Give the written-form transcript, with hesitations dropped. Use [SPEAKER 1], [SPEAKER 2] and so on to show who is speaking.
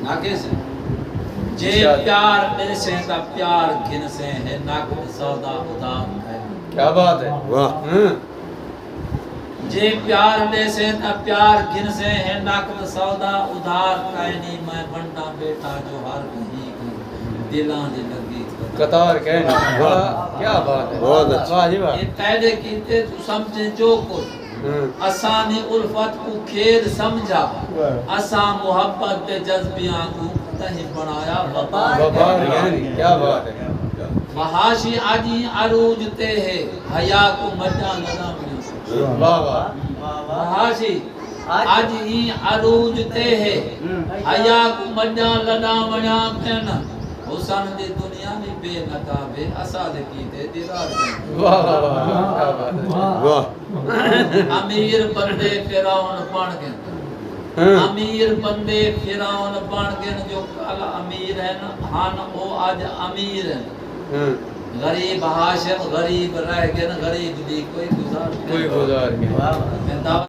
[SPEAKER 1] ناکے سے جے پیار دل سے تا پیار گھن سے ہے ناکد سودا ادام ہے
[SPEAKER 2] کیا بات ہے
[SPEAKER 3] واہ
[SPEAKER 1] جے پیار دے سے تا پیار گھن سے ہے ناکد سودا ادھار کائنی میں بنڈا بیٹا جو ہر کہیں دلان دے لگی
[SPEAKER 2] قطار کہنا بڑا کیا بات ہے
[SPEAKER 3] بہت اچھا
[SPEAKER 2] واہ جی واہ
[SPEAKER 1] یہ قیدے کیتے تو سمجھے جو کچھ اسانی الفت کو کھید سمجھا اسان محبت دے جذبیاں کو تہیں بنایا
[SPEAKER 2] وفار کہنی کیا بات ہے
[SPEAKER 1] وحاشی آجی عروج تے ہے حیا کو مجا لگا ملی
[SPEAKER 2] واہ واہ
[SPEAKER 1] وحاشی آجی عروج تے ہے حیا کو مجا لگا مجا کہنا حسن دی دنیا میں بے نقابے اساد کیتے دیدار
[SPEAKER 2] واہ واہ واہ کیا بات ہے
[SPEAKER 3] واہ
[SPEAKER 1] امیر بندے فیرون بن گئے امیر بندے فیرون بن گئے جو کل امیر ہے نا ہن او آج امیر ہے غریب ہاشم غریب رہ گئے غریب دی کوئی گزار
[SPEAKER 2] کوئی گزار نہیں